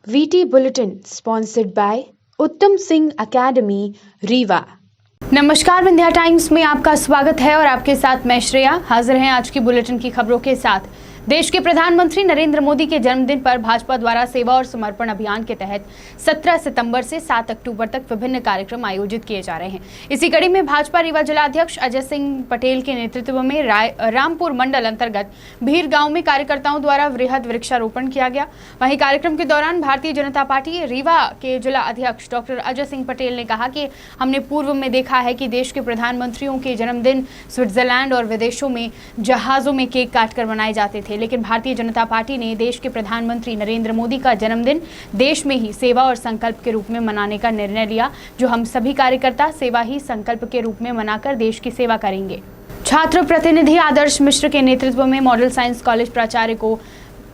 VT Bulletin sponsored by उत्तम Singh academy Rewa. नमस्कार, Vindhya times में आपका स्वागत है और आपके साथ मैं श्रेया हाजिर हैं आज की बुलेटिन की खबरों के साथ। देश के प्रधानमंत्री नरेंद्र मोदी के जन्मदिन पर भाजपा द्वारा सेवा और समर्पण अभियान के तहत 17 सितंबर से 7 अक्टूबर तक विभिन्न कार्यक्रम आयोजित किए जा रहे हैं। इसी कड़ी में भाजपा रीवा जिलाध्यक्ष अजय सिंह पटेल के नेतृत्व में रामपुर मंडल अंतर्गत भीर गांव में कार्यकर्ताओं द्वारा वृहद वृक्षारोपण किया गया। वहीं कार्यक्रम के दौरान भारतीय जनता पार्टी रीवा के जिला अध्यक्ष डॉक्टर अजय सिंह पटेल ने कहा कि हमने पूर्व में देखा है कि देश के प्रधानमंत्रियों के जन्मदिन स्विट्जरलैंड और विदेशों में जहाजों में केक काटकर मनाए जाते थे, लेकिन भारतीय जनता पार्टी ने देश के प्रधानमंत्री नरेंद्र मोदी का जन्मदिन देश में ही सेवा और संकल्प के रूप में मनाने का निर्णय लिया, जो हम सभी कार्यकर्ता सेवा ही संकल्प के रूप में मनाकर देश की सेवा करेंगे। छात्र प्रतिनिधि आदर्श मिश्र के नेतृत्व में मॉडल साइंस कॉलेज प्राचार्य को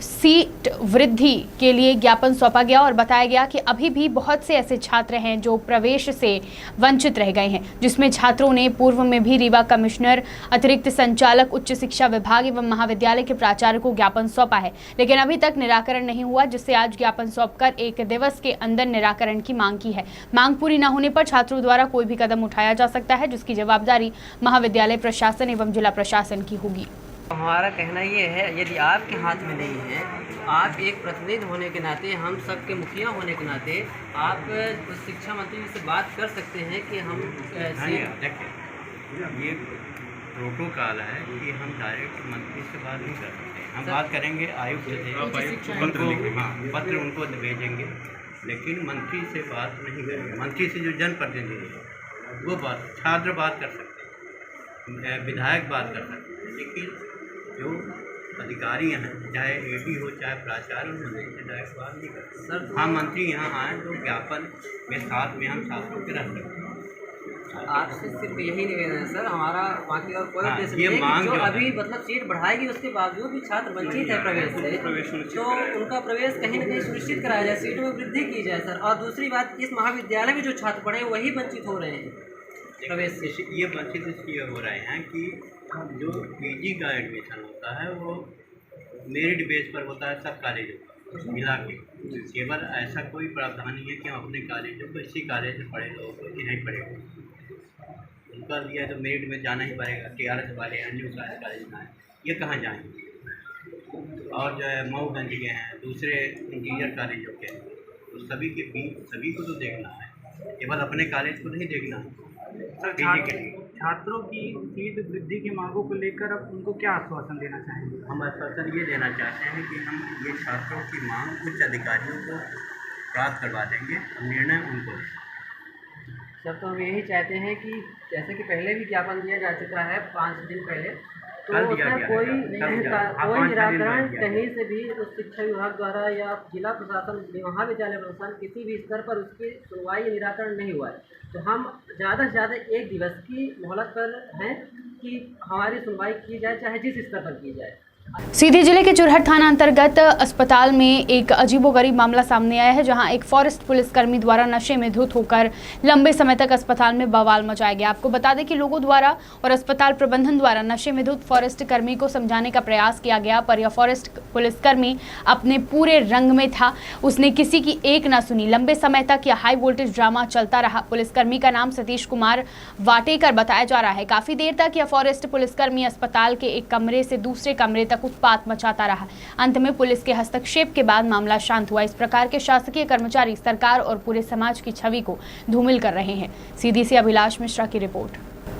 सीट वृद्धि के लिए ज्ञापन सौंपा गया और बताया गया कि अभी भी बहुत से ऐसे छात्र हैं जो प्रवेश से वंचित रह गए हैं, जिसमें छात्रों ने पूर्व में भी रीवा कमिश्नर, अतिरिक्त संचालक उच्च शिक्षा विभाग एवं महाविद्यालय के प्राचार्य को ज्ञापन सौंपा है, लेकिन अभी तक निराकरण नहीं हुआ, जिससे आज ज्ञापन सौंपकर 1 दिवस के अंदर निराकरण की मांग की है। मांग पूरी न होने पर छात्रों द्वारा कोई भी कदम उठाया जा सकता है, जिसकी जवाबदारी महाविद्यालय प्रशासन एवं जिला प्रशासन की होगी। हमारा कहना ये है, यदि आपके हाथ में नहीं है, आप एक प्रतिनिधि होने के नाते, हम सबके मुखिया होने के नाते, आप शिक्षा मंत्री से बात कर सकते हैं कि हम ये प्रोटोकॉल है कि हम डायरेक्ट मंत्री से बात नहीं कर सकते। हम बात करेंगे आयुक्त से, पत्र उनको भेजेंगे, लेकिन मंत्री से बात नहीं करेंगे। मंत्री से जो जनप्रतिनिधि है वो बात, छात्र बात कर सकते हैं, विधायक बात कर सकते हैं, लेकिन जो अधिकारी हैं, चाहे एडी हो चाहे प्राचार्य हो, उनसे डायरेक्ट बात नहीं करते। सर हम मंत्री यहाँ आए तो ज्ञापन के साथ में हम छात्रों के रह सकते हैं। आपसे सिर्फ यही निवेदन है सर, हमारा बाकी और कोई उद्देश्य नहीं है। जो अभी मतलब सीट बढ़ाएगी उसके बावजूद भी छात्र वंचित है प्रवेश से, तो उनका प्रवेश कहीं न कहीं सुनिश्चित कराया जाए, सीटों में वृद्धि की जाए सर। और दूसरी बात, इस महाविद्यालय में जो छात्र पढ़े वही वंचित हो रहे हैं प्रवेश से। ये वंचित इसलिए हो रहे हैं कि जो पीजी का एडमिशन होता है वो मेरिट बेस पर होता है सब कॉलेजों का मिला के। केवल ऐसा कोई प्रावधान नहीं है कि हम अपने कॉलेजों को इसी कॉलेज से पढ़े लोगों को नहीं पढ़ेगा। उनका लिया तो मेरिट में जाना ही पड़ेगा। TRS वाले अन्य कॉलेज में आए, ये कहाँ जाएंगे? और जो है मऊगंज के हैं, दूसरे इंजीनियर कॉलेजों के, तो सभी के बीच सभी को तो देखना है, केवल अपने कॉलेज को नहीं देखना है। छात्रों की सीट वृद्धि की मांगों को लेकर अब उनको क्या आश्वासन देना चाहेंगे? हम आश्वासन ये देना चाहते हैं कि हम ये छात्रों की मांग उच्च अधिकारियों को प्राप्त करवा देंगे, निर्णय उनको। सर तो हम यही चाहते हैं कि जैसे कि पहले भी ज्ञापन दिया जा चुका है 5 दिन पहले, तो उसका कोई निराकरण कहीं से भी उस शिक्षा विभाग द्वारा या जिला प्रशासन, महाविद्यालय प्रशासन, किसी भी स्तर पर उसकी सुनवाई या निराकरण नहीं हुआ है। तो हम ज़्यादा से ज़्यादा 1 दिवस की मोहलत पर हैं कि हमारी सुनवाई की जाए, चाहे जिस स्तर पर की जाए। सीधी जिले के चुरहट थाना अंतर्गत अस्पताल में एक अजीबोगरीब मामला सामने आया है, जहां एक फॉरेस्ट पुलिसकर्मी द्वारा नशे में धुत होकर लंबे समय तक अस्पताल में बवाल मचाया गया। आपको बता दें कि लोगों द्वारा और अस्पताल प्रबंधन द्वारा नशे में धुत फॉरेस्ट कर्मी को समझाने का प्रयास किया गया, पर यह फॉरेस्ट पुलिसकर्मी अपने पूरे रंग में था। उसने किसी की एक न सुनी। लंबे समय तक यह हाई वोल्टेज ड्रामा चलता रहा। पुलिसकर्मी का नाम सतीश कुमार वाटेकर बताया जा रहा है। काफी देर तक यह फॉरेस्ट पुलिसकर्मी अस्पताल के एक कमरे से दूसरे कमरे तक उत्पात मचाता रहा। अंत में पुलिस के हस्तक्षेप के बाद मामला शांत हुआ। इस प्रकार के शासकीय कर्मचारी सरकार और पूरे समाज की छवि को धूमिल कर रहे हैं। सीधी से अभिलाष मिश्रा की रिपोर्ट।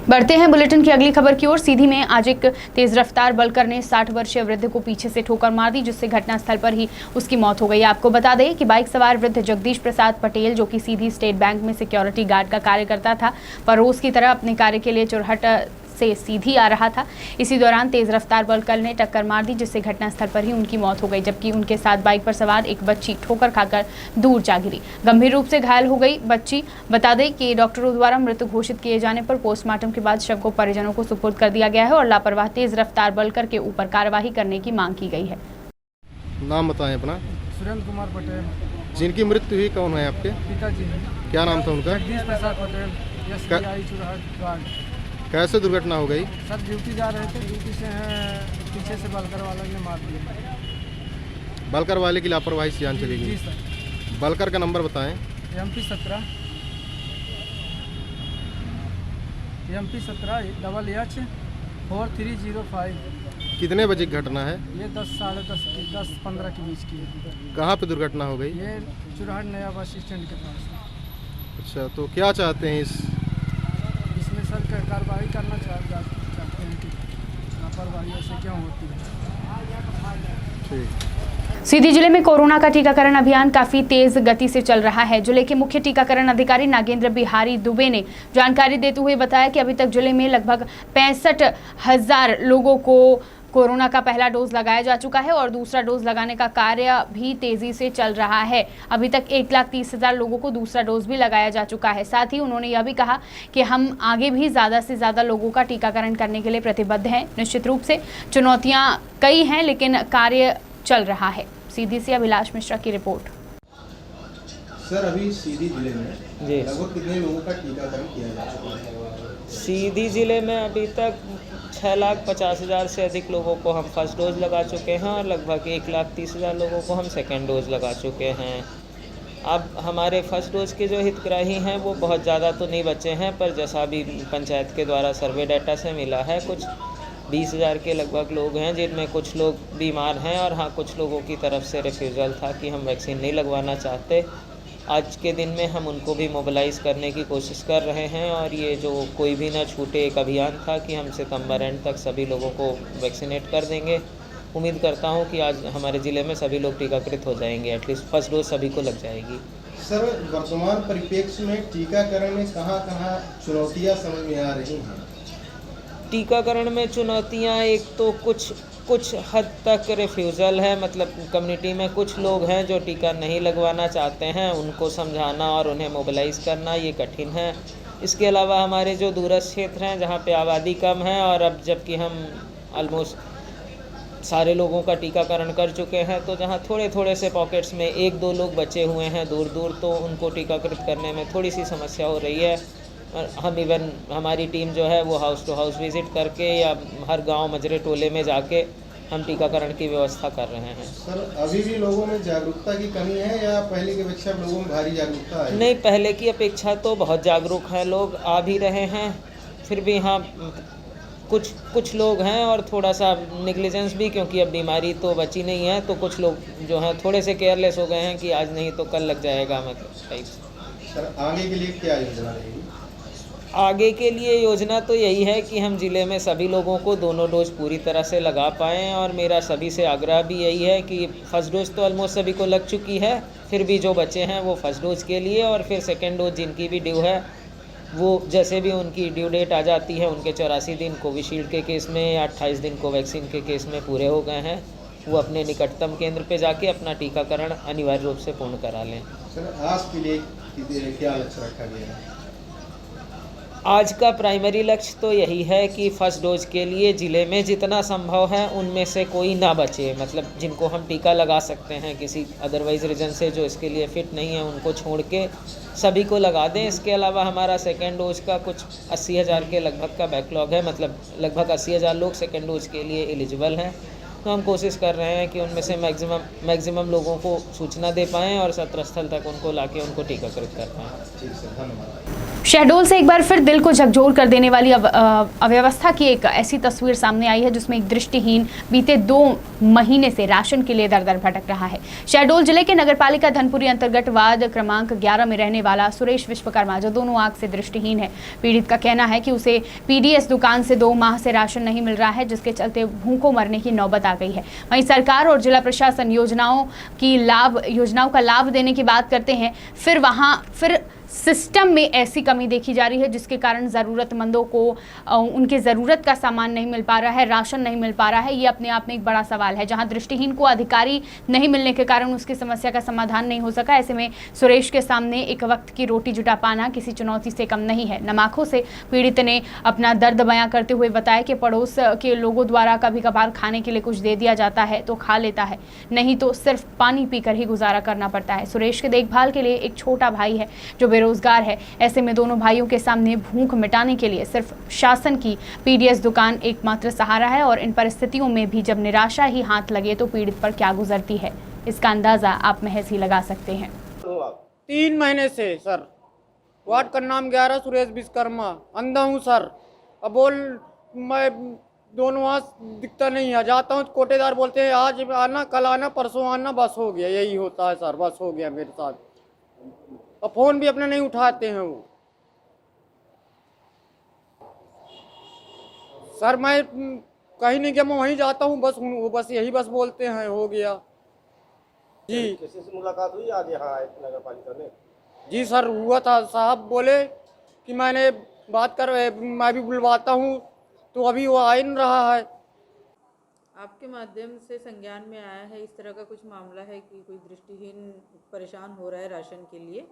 बढ़ते हैं बुलेटिन की अगली खबर की ओर। सीधी में आज एक तेज रफ्तार बलकर ने 60 वर्षीय वृद्ध को पीछे से ठोकर मार दी, जिससे घटनास्थल पर ही उसकी मौत हो गई। आपको बता दें कि बाइक सवार वृद्ध जगदीश प्रसाद पटेल, जो कि सीधी स्टेट बैंक में सिक्योरिटी गार्ड का कार्य करता था, पर रोज की तरह अपने कार्य के लिए चुरहट से सीधी आ रहा था। इसी दौरान तेज रफ्तार बलकर ने टक्कर मार दी, जिससे घटनास्थल पर ही उनकी मौत हो गई, जबकि उनके साथ बाइक पर सवार एक बच्ची ठोकर खाकर दूर जा गिरी। गंभीर रूप से घायल हो गई बच्ची। बता दें कि डॉक्टरों द्वारा मृत घोषित किए जाने पर पोस्टमार्टम के बाद शव को परिजनों को सुपुर्द कर दिया गया है और लापरवाह तेज रफ्तार बलकर के ऊपर कार्रवाई करने की मांग की गई है। नाम बताएं अपना। सुरेंद्र कुमार पटेल। जिनकी मृत्यु हुई कौन है आपके? पिताजी। क्या नाम था उनका? Jagdish Prasad Patel, SBI Churhat guard. कैसे दुर्घटना हो गई? सर ड्यूटी जा रहे थे, ड्यूटी से पीछे से बलकर वाले ने मार दिया। बलकर वाले की लापरवाही से जान चली गई। जी सर। बलकर का नंबर बताएं। MP 17 HH 4305। कितने बजे की घटना है? ये 10 साढ़े 10 की 10-15 के बीच की है। कहाँ पे दुर्घटना हो गई? ये चुराहट नया बस स्टैंड के पास है। अच्छा, तो क्या चाहते हैं इसमें सर कार्रवाई करना चाहते हैं कि लापरवाही ऐसे क्यों होती है। ठीक। सीधी जिले में कोरोना का टीकाकरण अभियान काफी तेज गति से चल रहा है। जिले के मुख्य टीकाकरण अधिकारी नागेंद्र बिहारी दुबे ने जानकारी देते हुए बताया कि अभी तक जिले में लगभग 65,000 लोगों को कोरोना का पहला डोज लगाया जा चुका है और दूसरा डोज लगाने का कार्य भी तेजी से चल रहा है। अभी तक 1,30,000 लोगों को दूसरा डोज भी लगाया जा चुका है। साथ ही उन्होंने यह भी कहा कि हम आगे भी ज़्यादा से ज़्यादा लोगों का टीकाकरण करने के लिए प्रतिबद्ध हैं। निश्चित रूप से चुनौतियाँ कई हैं, लेकिन कार्य चल रहा है। सीधी से अभिलाष मिश्रा की रिपोर्ट। सर, अभी सीधी जिले में जी लगभग कितने लोगों का टीकाकरण किया जा चुका है? सीधी ज़िले में अभी तक 6,50,000 से अधिक लोगों को हम फर्स्ट डोज लगा चुके हैं और लगभग 1,30,000 लोगों को हम सेकेंड डोज लगा चुके हैं। अब हमारे फर्स्ट डोज के जो हितग्राही हैं वो बहुत ज़्यादा तो नहीं बचे हैं, पर जैसा अभी पंचायत के द्वारा सर्वे डाटा से मिला है, कुछ 20,000 के लगभग लोग हैं, जिनमें कुछ लोग बीमार हैं और हाँ, कुछ लोगों की तरफ से रिफ्यूज़ल था कि हम वैक्सीन नहीं लगवाना चाहते। आज के दिन में हम उनको भी मोबिलाइज़ करने की कोशिश कर रहे हैं और ये जो कोई भी ना छूटे एक अभियान था कि हम सितंबर एंड तक सभी लोगों को वैक्सीनेट कर देंगे। उम्मीद करता हूँ कि आज हमारे ज़िले में सभी लोग टीकाकृत हो जाएंगे, एटलीस्ट फर्स्ट डोज सभी को लग जाएगी। सर, वर्तमान परिप्रेक्ष्य में टीकाकरण में कहाँ चुनौतियाँ समझ में आ रही हैं? टीकाकरण में चुनौतियाँ एक तो कुछ हद तक रिफ्यूज़ल है, मतलब कम्युनिटी में कुछ लोग हैं जो टीका नहीं लगवाना चाहते हैं, उनको समझाना और उन्हें मोबिलाइज़ करना ये कठिन है। इसके अलावा हमारे जो दूरस्थ क्षेत्र हैं जहाँ पे आबादी कम है और अब जबकि हम ऑलमोस्ट सारे लोगों का टीकाकरण कर चुके हैं, तो जहाँ थोड़े से पॉकेट्स में 1-2 लोग बचे हुए हैं दूर, तो उनको टीकाकृत करने में थोड़ी सी समस्या हो रही है। हम इवन हमारी टीम जो है वो हाउस टू हाउस विज़िट करके या हर गांव मजरे टोले में जाके हम टीकाकरण की व्यवस्था कर रहे हैं। सर, अभी भी लोगों में जागरूकता की कमी है या पहले की अपेक्षा लोगों में भारी जागरूकता है? नहीं, पहले की अपेक्षा तो बहुत जागरूक हैं लोग, आ भी रहे हैं। फिर भी हाँ, कुछ लोग हैं और थोड़ा सा निगलिजेंस भी, क्योंकि अब बीमारी तो बची नहीं है, तो कुछ लोग जो हैं थोड़े से केयरलेस हो गए हैं कि आज नहीं तो कल लग जाएगा, मतलब टाइप। सर, आगे के लिए क्या योजना रहेगी? आगे के लिए योजना तो यही है कि हम ज़िले में सभी लोगों को दोनों डोज पूरी तरह से लगा पाएँ और मेरा सभी से आग्रह भी यही है कि फ़र्स्ट डोज तो ऑलमोस्ट सभी को लग चुकी है, फिर भी जो बचे हैं वो फर्स्ट डोज के लिए, और फिर सेकेंड डोज जिनकी भी ड्यू है वो जैसे भी उनकी ड्यू डेट आ जाती है, उनके 84 दिन कोविशील्ड के केस में या 28 दिन कोवैक्सीन के केस में पूरे हो गए हैं, वो अपने निकटतम केंद्र पे जाके अपना टीकाकरण अनिवार्य रूप से पूर्ण करा लें। सर, आज के लिए क्या लक्ष्य रखा गया है? आज का प्राइमरी लक्ष्य तो यही है कि फर्स्ट डोज के लिए ज़िले में जितना संभव है उनमें से कोई ना बचे, मतलब जिनको हम टीका लगा सकते हैं किसी अदरवाइज़ रीज़न से जो इसके लिए फ़िट नहीं है, उनको छोड़ के सभी को लगा दें। इसके अलावा हमारा सेकेंड डोज का कुछ 80,000 के लगभग का बैकलॉग है, मतलब लगभग 80,000 लोग सेकेंड डोज के लिए एलिजिबल हैं। तो हम कोशिश कर रहे हैं कि उनमें से मैक्सिमम लोगों को सूचना दे पाएँ और सत्र स्थल तक उनको लाके उनको टीकाकृत कर पाएँ। ठीक सर, धन्यवाद। शहडोल से एक बार फिर दिल को झकझोर कर देने वाली अव्यवस्था की एक ऐसी तस्वीर सामने आई है जिसमें एक दृष्टिहीन बीते 2 महीने से राशन के लिए दर भटक रहा है। शहडोल जिले के नगरपालिका धनपुरी अंतर्गत वार्ड क्रमांक 11 में रहने वाला सुरेश विश्वकर्मा, जो दोनों आंख से दृष्टिहीन है, पीड़ित का कहना है कि उसे पीडीएस दुकान से 2 माह से राशन नहीं मिल रहा है, जिसके चलते भूखों मरने की नौबत आ गई है। वहीं सरकार और जिला प्रशासन योजनाओं का लाभ देने की बात करते हैं, फिर सिस्टम में ऐसी कमी देखी जा रही है जिसके कारण ज़रूरतमंदों को उनके ज़रूरत का सामान नहीं मिल पा रहा है, राशन नहीं मिल पा रहा है। ये अपने आप में एक बड़ा सवाल है। जहां दृष्टिहीन को अधिकारी नहीं मिलने के कारण उसकी समस्या का समाधान नहीं हो सका। ऐसे में सुरेश के सामने एक वक्त की रोटी जुटा पाना किसी चुनौती से कम नहीं है। नमाखों से पीड़ित ने अपना दर्द बयां करते हुए बताया कि पड़ोस के लोगों द्वारा कभी कभार खाने के लिए कुछ दे दिया जाता है तो खा लेता है, नहीं तो सिर्फ पानी पीकर ही गुजारा करना पड़ता है। सुरेश के देखभाल के लिए एक छोटा भाई है जो बेरोजगार है। ऐसे में दोनों भाइयों के सामने भूख मिटाने के लिए सिर्फ शासन की पीडीएस दुकान एकमात्र सहारा है और इन परिस्थितियों में भी जब निराशा ही हाथ लगे तो पीड़ित पर क्या गुजरती है, इसका अंदाजा आप महज ही लगा सकते हैं। हो आप? 3 महीने से सर। वार्ड का नाम 11 सुरेश विश्वकर्मा। अंधा हूँ सर। अब बोल मैं दोनों हाथ दिखता नहीं है। जाता हूँ कोटेदार बोलते हैं आज आना, कल आना, परसों आना, बस हो गया। यही होता है सर, बस हो गया मेरे साथ। और फ़ोन भी अपने नहीं उठाते हैं वो। सर मैं कहीं नहीं गया, मैं वहीं जाता हूँ, बस वो बस यही बस बोलते हैं हो गया जी। किसी से मुलाकात हुई आज यहाँ आए नगर पालिका में? जी सर हुआ था। साहब बोले कि मैंने बात कर, मैं भी बुलवाता हूँ, तो अभी वो आ ही नहीं रहा है। आपके माध्यम से संज्ञान में आया है इस तरह का कुछ मामला है कि कोई दृष्टिहीन परेशान हो रहा है राशन के लिए,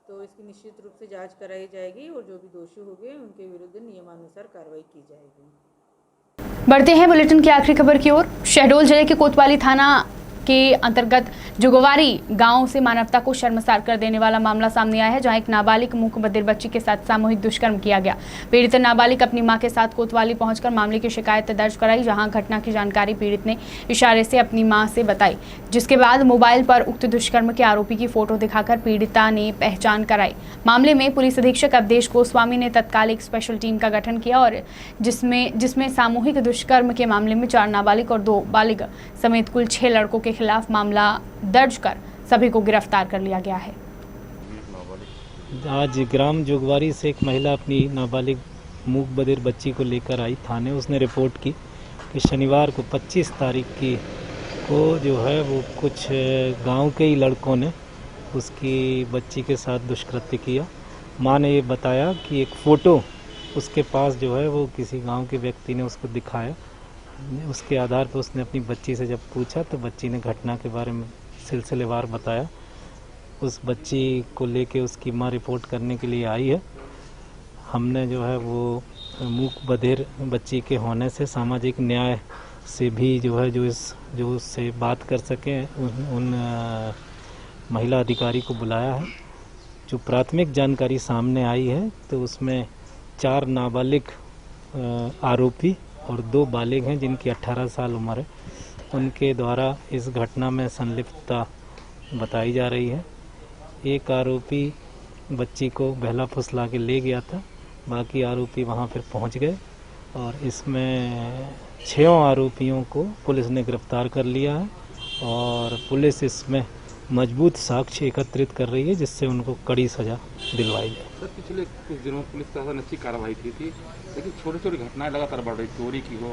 तो इसकी निश्चित रूप से जांच कराई जाएगी और जो भी दोषी होंगे उनके विरुद्ध नियमानुसार कार्रवाई की जाएगी। बढ़ते हैं बुलेटिन की आखिरी खबर की ओर। शहडोल जिले के कोतवाली थाना के अंतर्गत जुगवारी गांव से मानवता को शर्मसार कर देने वाला मामला सामने आया है, जहां एक नाबालिग मूक बधिर बच्ची के साथ सामूहिक दुष्कर्म किया गया। पीड़ित नाबालिग अपनी मां के साथ कोतवाली पहुंचकर मामले की शिकायत दर्ज कराई, जहां घटना की जानकारी पीड़ित ने इशारे से अपनी मां से बताई, जिसके बाद मोबाइल पर उक्त दुष्कर्म के आरोपी की फोटो दिखाकर पीड़िता ने पहचान कराई। मामले में पुलिस अधीक्षक अवधेश गोस्वामी ने तत्काल एक स्पेशल टीम का गठन किया और जिसमें सामूहिक दुष्कर्म के मामले में 4 नाबालिग और 2 बालिग समेत कुल 6 लड़कों के खिलाफ मामला दर्ज कर सभी को गिरफ्तार कर लिया गया है। आज ग्राम जुगवारी से एक महिला अपनी नाबालिग मूक बधिर बच्ची को लेकर आई थाने। उसने रिपोर्ट की कि शनिवार को 25 तारीख की को जो है वो कुछ गांव के ही लड़कों ने उसकी बच्ची के साथ दुष्कृत्य किया। मां ने ये बताया कि एक फ़ोटो उसके पास जो है वो किसी गांव के व्यक्ति ने उसको दिखाया। उसके आधार पर उसने अपनी बच्ची से जब पूछा तो बच्ची ने घटना के बारे में सिलसिलेवार बताया। उस बच्ची को लेके उसकी मां रिपोर्ट करने के लिए आई है। हमने जो है वो मूक बधिर बच्ची के होने से सामाजिक न्याय से भी जो है जो उससे बात कर सके उन महिला अधिकारी को बुलाया है। जो प्राथमिक जानकारी सामने आई है तो उसमें 4 नाबालिग आरोपी और 2 बालिग हैं जिनकी 18 साल उम्र है। उनके द्वारा इस घटना में संलिप्तता बताई जा रही है। एक आरोपी बच्ची को बहला फुसला के ले गया था, बाकी आरोपी वहां फिर पहुंच गए और इसमें 6 आरोपियों को पुलिस ने गिरफ्तार कर लिया है और पुलिस इसमें मजबूत साक्ष्य एकत्रित कर रही है जिससे उनको कड़ी सजा दिलवाई जाए। सर पिछले कुछ दिनों में पुलिस शासन अच्छी कार्रवाई की थी, लेकिन छोटी छोटी घटनाएं लगातार बढ़ रही, चोरी की हो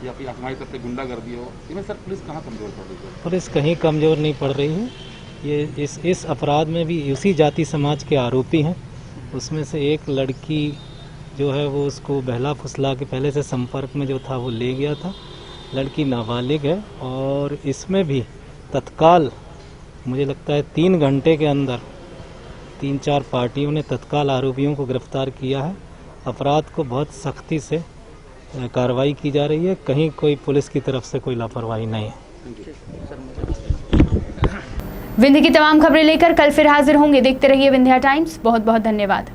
या फिर हमारी तरफ से गुंडागर्दी हो, इसमें सर पुलिस कहाँ कमजोर पड़ रही है? पुलिस कहीं कमजोर नहीं पड़ रही है। ये इस अपराध में भी उसी जाति समाज के आरोपी हैं। उसमें से एक लड़की जो है वो उसको बहला फुसला के पहले से संपर्क में जो था वो ले गया था। लड़की नाबालिग है और इसमें भी तत्काल मुझे लगता है 3 घंटे के अंदर 3-4 पार्टियों ने तत्काल आरोपियों को गिरफ्तार किया है। अपराध को बहुत सख्ती से कार्रवाई की जा रही है, कहीं कोई पुलिस की तरफ से कोई लापरवाही नहीं है। विंध्य की तमाम खबरें लेकर कल फिर हाजिर होंगे। देखते रहिए विंध्या टाइम्स। बहुत बहुत धन्यवाद।